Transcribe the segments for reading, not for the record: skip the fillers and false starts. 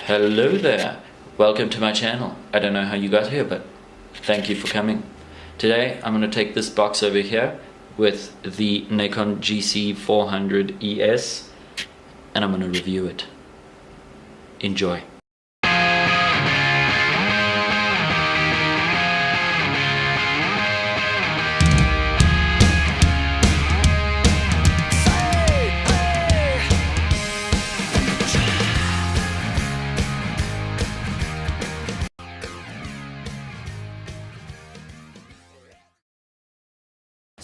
Hello there, welcome to my channel. I don't know how you got here, but thank you for coming. Today I'm going to take this box over here with the Nacon GC-400ES and I'm going to review it. Enjoy.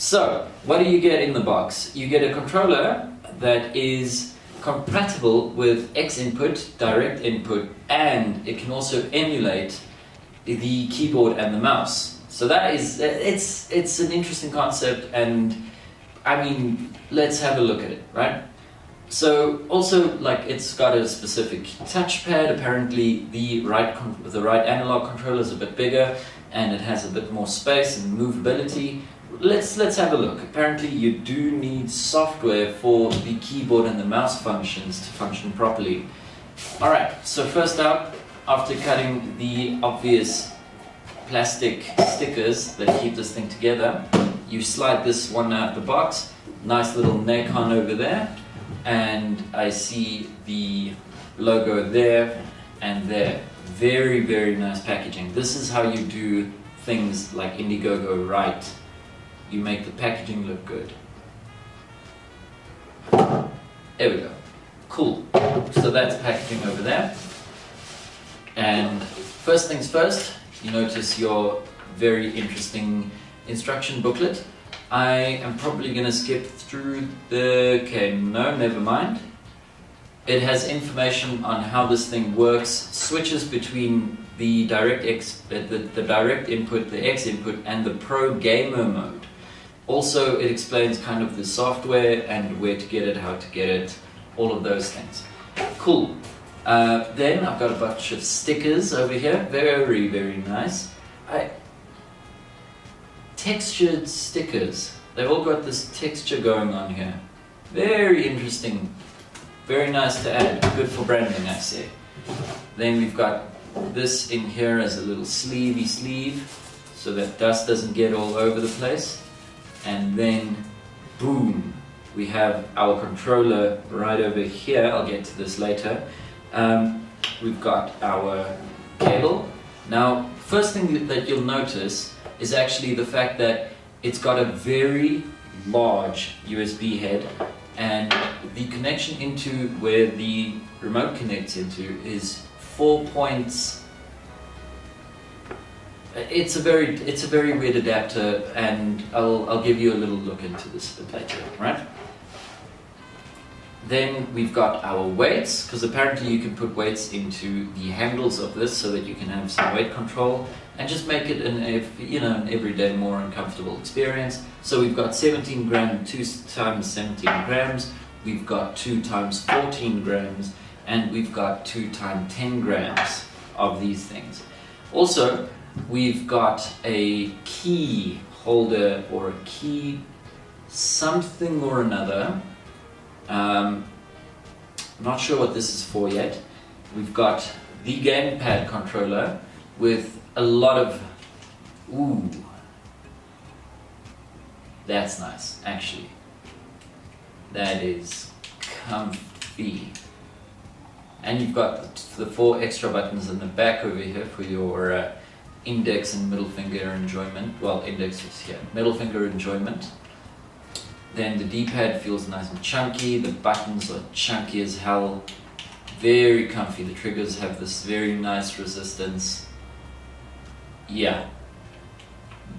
So, what do you get in the box? You get a controller that is compatible with X input, direct input, and it can also emulate the keyboard and the mouse. So that is, it's an interesting concept, and I mean, let's have a look at it, right? So also, like, it's got a specific touchpad. Apparently the right analog controller is a bit bigger and it has a bit more space and movability. Let's have a look. Apparently you do need software for the keyboard and the mouse functions to function properly. Alright, so first out, after cutting the obvious plastic stickers that keep this thing together, you slide this one out the box. Nice little Nacon over there, and I see the logo there and there. Very, very nice packaging. This is how you do things like Indiegogo right. You make the packaging look good. There we go. Cool. So that's packaging over there. And first things first, you notice your very interesting instruction booklet. I am probably going to skip through the... Okay, no, never mind. It has information on how this thing works, switches between the direct input, the X input, and the Pro Gamer mode. Also, it explains kind of the software and where to get it, how to get it, all of those things. Cool. Then I've got a bunch of stickers over here. Very, very nice. Textured stickers. They've all got this texture going on here. Very interesting. Very nice to add. Good for branding, I say. Then we've got this in here as a little sleevey sleeve, so that dust doesn't get all over the place. And then, boom, we have our controller right over here. I'll get to this later. We've got our cable. Now, first thing that you'll notice is actually the fact that it's got a very large USB head, and the connection into where the remote connects into is 4 points. It's a very weird adapter, and I'll give you a little look into this a bit later, right? Then we've got our weights, because apparently you can put weights into the handles of this so that you can have some weight control and just make it an everyday more uncomfortable experience. So we've got 17 grams, 2 times 17 grams, we've got 2 times 14 grams, and we've got 2 times 10 grams of these things. Also, we've got a key holder or a key something or another. Not sure what this is for yet. We've got the Gamepad controller with a lot of... Ooh, that's nice, actually. That is comfy. And you've got the 4 extra buttons in the back over here for your index and middle finger enjoyment. Well, index is here, middle finger enjoyment. Then the D-pad feels nice and chunky. The buttons are chunky as hell. Very comfy. The triggers have this very nice resistance. Yeah.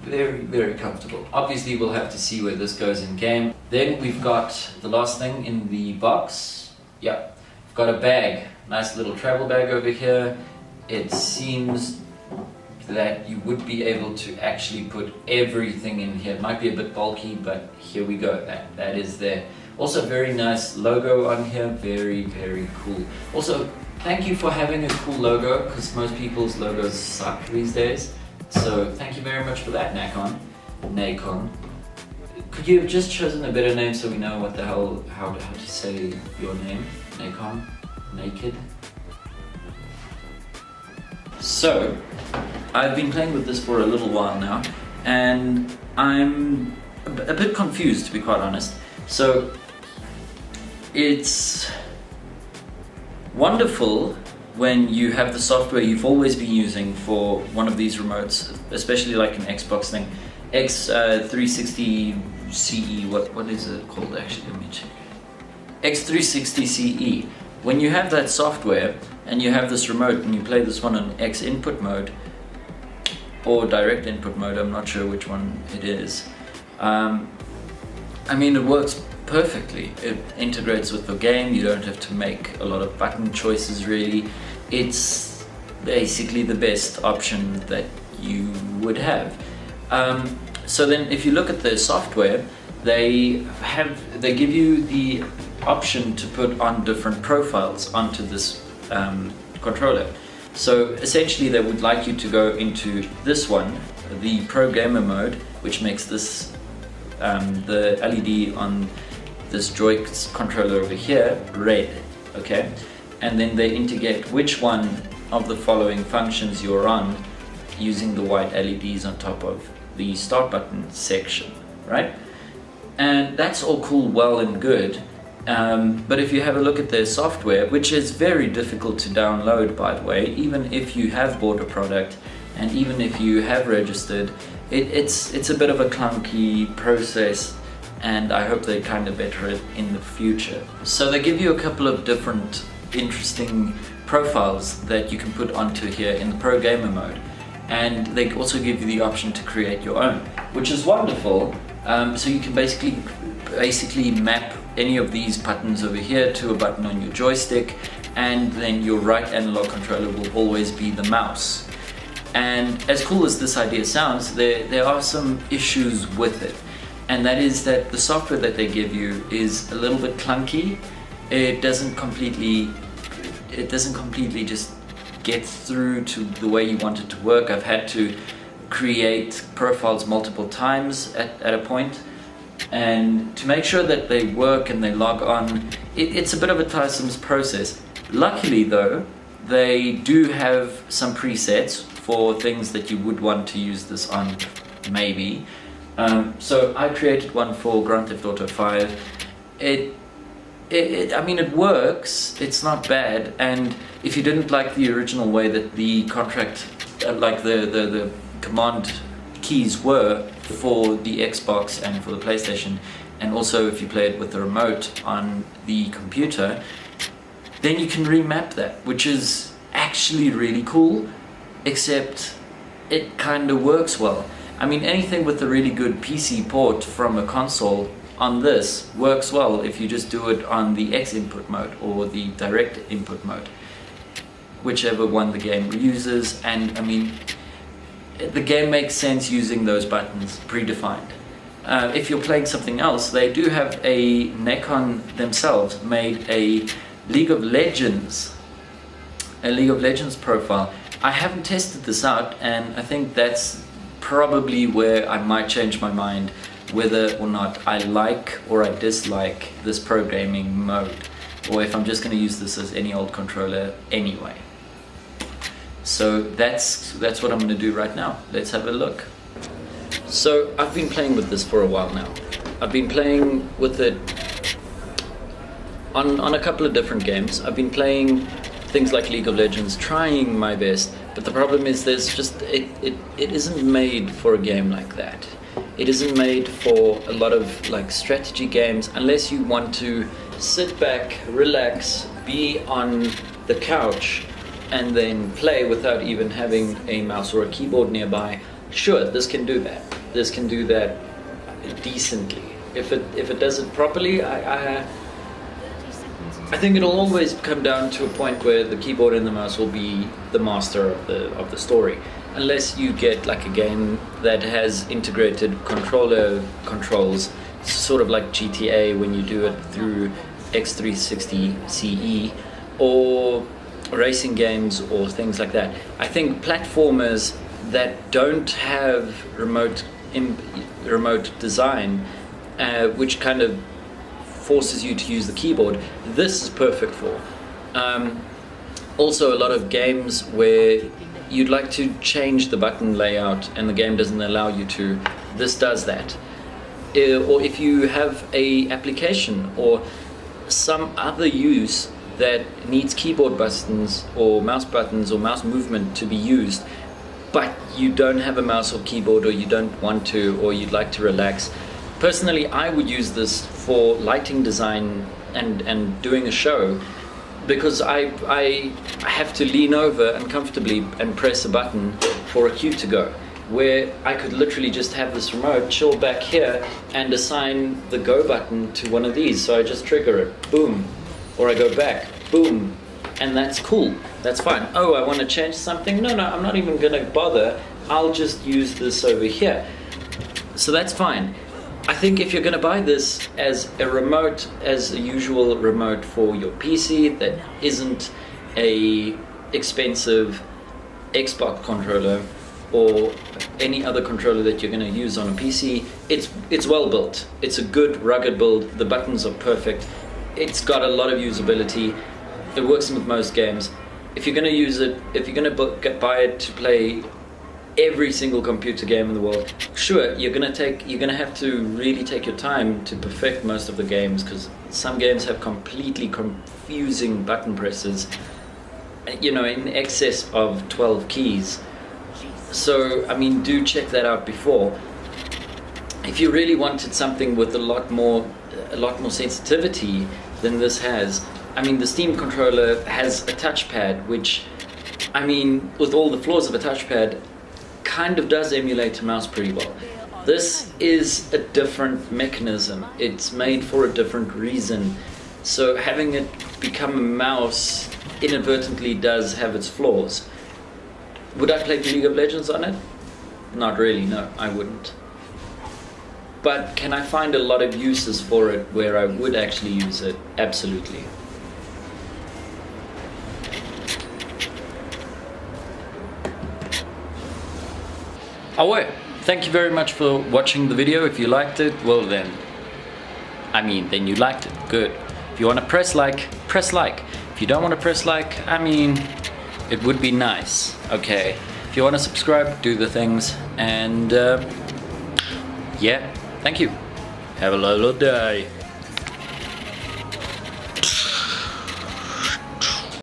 Very, very comfortable. Obviously, we'll have to see where this goes in game. Then we've got the last thing in the box. Yeah. We've got a bag. Nice little travel bag over here. It seems that you would be able to actually put everything in here. It might be a bit bulky, but here we go. That is there. Also, very nice logo on here. Very, very cool. Also, thank you for having a cool logo, because most people's logos suck these days. So thank you very much for that, Nacon. Could you have just chosen a better name so we know what the hell, how to say your name? Nacon? Naked? So, I've been playing with this for a little while now, and I'm a bit confused, to be quite honest. So, it's wonderful when you have the software you've always been using for one of these remotes, especially like an Xbox thing, X360 CE, what is it called actually, let me check. X360 CE. When you have that software and you have this remote and you play this one on X input mode or direct input mode, I'm not sure which one it is. I mean, it works perfectly. It integrates with the game. You don't have to make a lot of button choices really. It's basically the best option that you would have. So then if you look at the software, they give you the option to put on different profiles onto this controller. So essentially they would like you to go into this one, the Pro Gamer mode, which makes this the LED on this Joy controller over here red, okay? And then they indicate which one of the following functions you're on using the white LEDs on top of the start button section, right? And that's all cool, well and good. But if you have a look at their software, which is very difficult to download, by the way, even if you have bought a product and even if you have registered, it's a bit of a clunky process, and I hope they kind of better it in the future. So they give you a couple of different interesting profiles that you can put onto here in the Pro Gamer mode, and they also give you the option to create your own, which is wonderful. So you can basically map any of these buttons over here to a button on your joystick, and then your right analog controller will always be the mouse. And as cool as this idea sounds, there are some issues with it, and that is that the software that they give you is a little bit clunky. It doesn't completely just get through to the way you want it to work. I've had to create profiles multiple times at a point, and to make sure that they work and they log on, it's a bit of a tiresome process. Luckily though, they do have some presets for things that you would want to use this on, maybe. So I created one for Grand Theft Auto 5. I mean, it works, it's not bad, and if you didn't like the original way that the the command keys were for the Xbox and for the PlayStation, and also if you play it with the remote on the computer, then you can remap that, which is actually really cool, except it kind of works well. I mean, anything with a really good PC port from a console on this works well if you just do it on the X input mode or the direct input mode, whichever one the game uses. And I mean, the game makes sense using those buttons predefined. If you're playing something else, they do have a Nacon themselves made a League of Legends profile. I haven't tested this out, and I think that's probably where I might change my mind whether or not I like or I dislike this pro gaming mode, or if I'm just going to use this as any old controller anyway. So that's what I'm going to do right now. Let's have a look. So I've been playing with this for a while now. I've been playing with it on a couple of different games. I've been playing things like League of Legends, trying my best, but the problem is there's just it isn't made for a game like that. It isn't made for a lot of like strategy games unless you want to sit back, relax, be on the couch and then play without even having a mouse or a keyboard nearby. Sure, this can do that. This can do that decently. If it does it properly, I think it'll always come down to a point where the keyboard and the mouse will be the master of the story, unless you get like a game that has integrated controller controls, sort of like GTA when you do it through X360 CE, or racing games or things like that. I think platformers that don't have remote design, which kind of forces you to use the keyboard, this is perfect for. Also, a lot of games where you'd like to change the button layout and the game doesn't allow you to, this does that. Or if you have a application or some other use that needs keyboard buttons or mouse movement to be used, but you don't have a mouse or keyboard, or you don't want to, or you'd like to relax. Personally, I would use this for lighting design and doing a show, because I have to lean over uncomfortably and press a button for a cue to go, where I could literally just have this remote chill back here and assign the go button to one of these. So I just trigger it, boom, or I go back, boom, and that's cool, that's fine. Oh, I want to change something? No, I'm not even gonna bother, I'll just use this over here. So that's fine. I think if you're gonna buy this as a remote, as a usual remote for your PC that isn't a expensive Xbox controller or any other controller that you're going to use on a PC, it's well built. It's a good rugged build. The buttons are perfect. It's got a lot of usability. It works with most games. If you're going to use it, if you're going to buy it to play every single computer game in the world, sure, you're going to have to really take your time to perfect most of the games, because some games have completely confusing button presses, you know, in excess of 12 keys. So, I mean, do check that out before. If you really wanted something with a lot more sensitivity than this has, I mean, the Steam controller has a touchpad, which, I mean, with all the flaws of a touchpad, kind of does emulate a mouse pretty well. This is a different mechanism. It's made for a different reason. So having it become a mouse inadvertently does have its flaws. Would I play League of Legends on it? Not really, no, I wouldn't. But can I find a lot of uses for it where I would actually use it? Absolutely. Oh wait, thank you very much for watching the video. If you liked it, well then, then you liked it, good. If you want to press like, press like. If you don't want to press like, it would be nice, okay. If you want to subscribe, do the things, and yeah, thank you. Have a lovely day.